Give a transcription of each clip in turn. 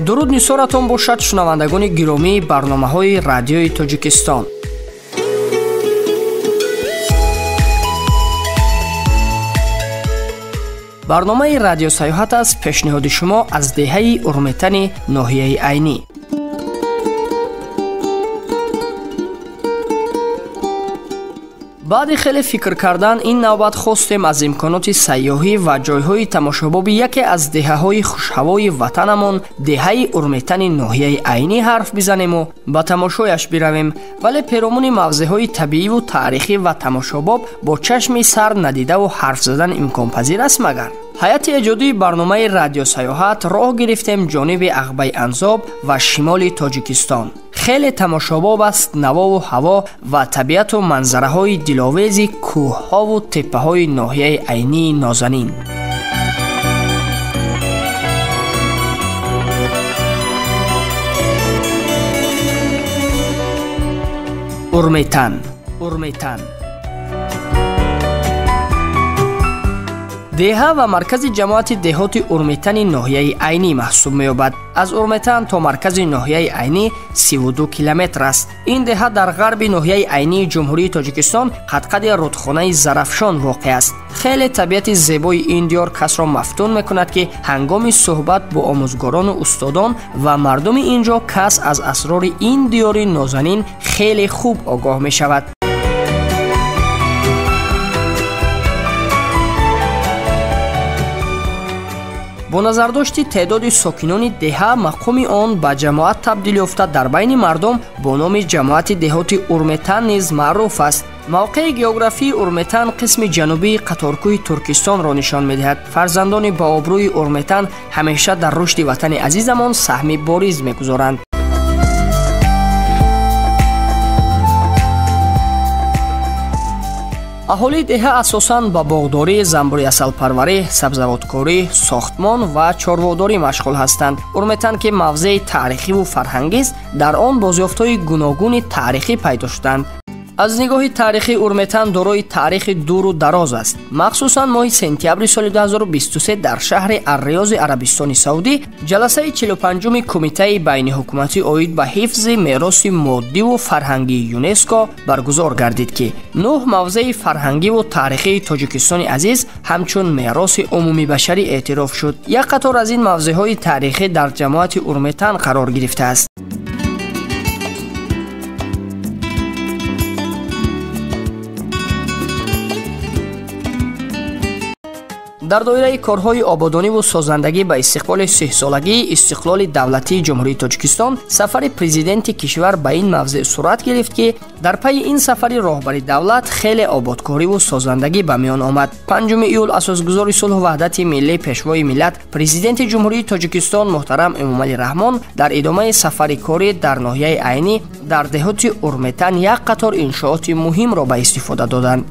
дуруд нисоратон бошад шунавандагони гиромии барномаҳои радиои Тоҷикистон. барномаи радио саёҳат аст пешниҳоди шумо аз деҳаи урметани ноҳияи айнӣ. баъди хеле фикр кардан ин навбат хостем аз имконоти сайёҳӣ ва ҷойҳои тамошобоби яке аз деҳаҳои хушҳавои ватанамон деҳаи урметани ноҳияи айнӣ ҳарф бизанему ба тамошояш биравем, вале перомони мавзеъҳои табииву таърихӣ ва тамошобоб бо чашми сар надидаву ҳарф задан имконпазир аст магар? ҳайати эҷодии барномаи радио саёҳат роҳ гирифтем ҷониби Ағбаи Анзоб ва шимоли Тоҷикистон. хеле тамошобоб аст навову ҳаво ва табиату манзараҳои диловези кӯҳҳову теппаҳои ноҳияи айнии нозанин. урметан деҳа ва маркази ҷамоати деҳоти урметани ноҳияи айнӣ маҳсуб меёбад. аз урметан то маркази ноҳияи айнӣ 32 километр аст. ин деҳа дар ғарби ноҳияи айнии ҷумҳурии Тоҷикистон қад-қади рудхонаи Зарафшон воқеъ аст. хеле табиати зебои ин диёр касро мафтун мекунад ки ҳангоми суҳбат бо омӯзгорону устодон ва мардуми ин ҷо кас аз асрори ин диёри нозанин хеле хуб огоҳ мешавад. бо назардошти теъдоди сокинони деҳа мақоми он ба ҷамоат табдил ёфта дар байни мардум бо номи ҷамоати деҳоти урметан низ маъруф аст. мавқеи географии урметан қисми ҷанубии қаторкӯҳи Туркистонро нишон медиҳад. фарзандони баобрӯи урметан ҳамеша дар рушди ватани азизамон саҳми бориз мегузоранд. аҳолии деҳа асосан ба боғдорӣ, занбури асалпарварӣ, сабзавоткорӣ, сохтмон ва чорводорӣ машғул ҳастанд. урметан ки мавзеи таърихиву фарҳангист, дар он бозёфтҳои гуногуни таърихӣ пайдо шуданд. аз нигоҳи таърихӣ урметан дорои таърихи дуру дароз аст. махсусан моҳи сентябри соли 2023 дар шаҳри ар-Риёзи Арабистони Саудӣ ҷаласаи 45-уми кумитаи байниҳукуматӣ оид ба ҳифзи мероси моддиву фарҳангии ЮНЕСКО баргузор гардид ки 9 мавзеи фарҳангиву таърихии Тоҷикистони азиз ҳамчун мероси умумибашарӣ эътироф шуд. як қатор аз ин мавзеъҳои таърихӣ дар ҷамоати урметан қарор гирифтааст. дар доираи корҳои ободониву созандагӣ ба истиқболи 30-солагии истиқлоли давлатии ҷумҳурии Тоҷикистон сафари президенти кишвар ба ин мавзеъ сурат гирифт ки дар пайи ин сафари роҳбари давлат хеле ободкориву созандагӣ ба миён омад. 5 июл асосгузори сулҳу ваҳдати миллӣ пешвои миллат президенти ҷумҳурии Тоҷикистон муҳтарам Эмомалӣ Раҳмон дар идомаи сафари корӣ дар ноҳияи айнӣ дар деҳоти урметан як қатор иншооти муҳимро ба истифода доданд.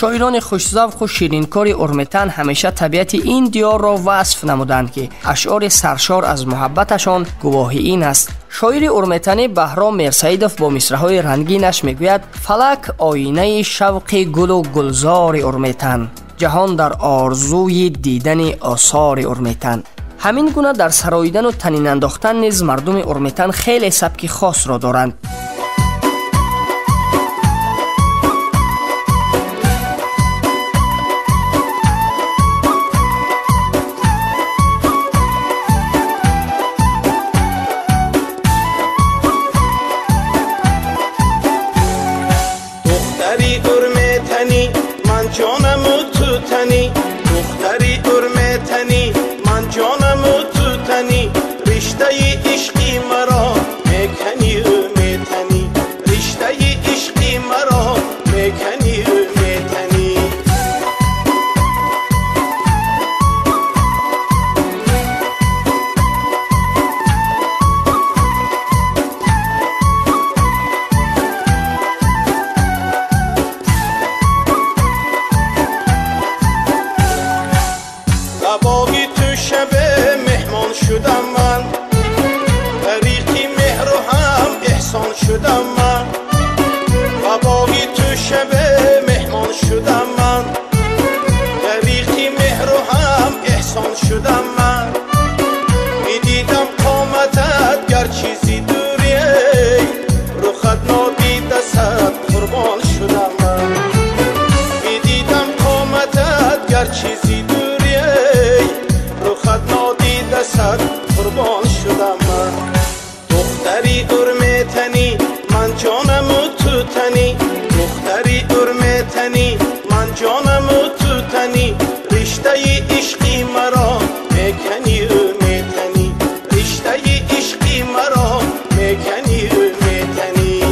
шоирони хушзавқу ширинкори урметан ҳамеша табиати ин диёрро васф намуданд ки ашъори саршор аз муҳаббаташон гувоҳи ин аст. шоири урметанӣ Баҳром Мерсаидов бо мисраҳои рангинаш мегӯяд: фалак оинаи шавқи гулу гулзори урметан, ҷаҳон дар орзуи дидани осори урметан. ҳамин гуна дар сароидану танин андохтан низ мардуми урметан хеле сабки хосро доранд. Bogi عشقی مرا میکنی و میتنی، رشته عشقی مرا میکنی و میتنی.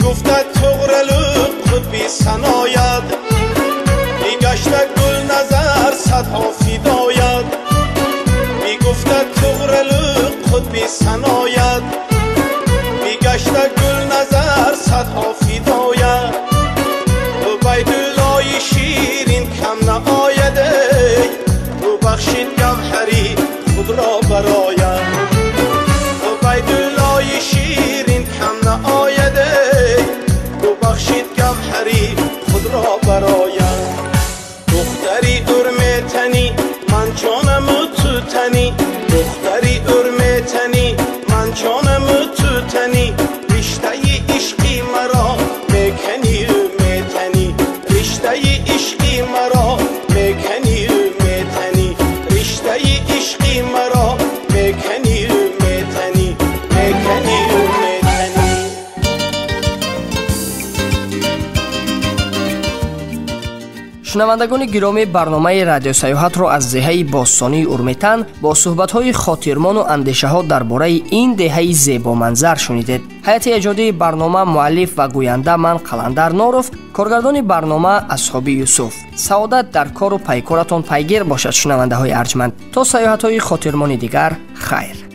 گفتد تغرلو قطبی سناید، گشته گل نظر صدها فداید. گفتد تغرلو قطبی سناید، گشته گل نظر صدها فداید. عبیدالله شیرین کم نآیده، او بخشید گوهری خود را براید. عبیدالله شیرین کم نآیده، بخشید گوهری خود را برایم. دختری ارمیتنی من جانم تو تنی، دختری ارمیتنی من جانم تو تنی. رشته عشقی مرا میکنی و میتنی، رشته عشقی مرا میکنی و میتنی، رشته عشقی مرا میکنی و میتنی، میکنی و میتنی. شنوندگان گرامی، برنامه رادیو سیاحت را از دهه باستانی اورمیتن با صحبت‌های خاطرمان و اندیشه‌ها درباره این دهه زیبا منظر شنیدید. هیئت ایجادی برنامه، مؤلف و گوینده من قلندر نوروف، کارگردان برنامه اصحابی یوسف. سعادت در کار و پیکارتان پیگیر باشد شنونده‌های ارجمند. تا سیاحت‌های خاطرمانی دیگر، خیر.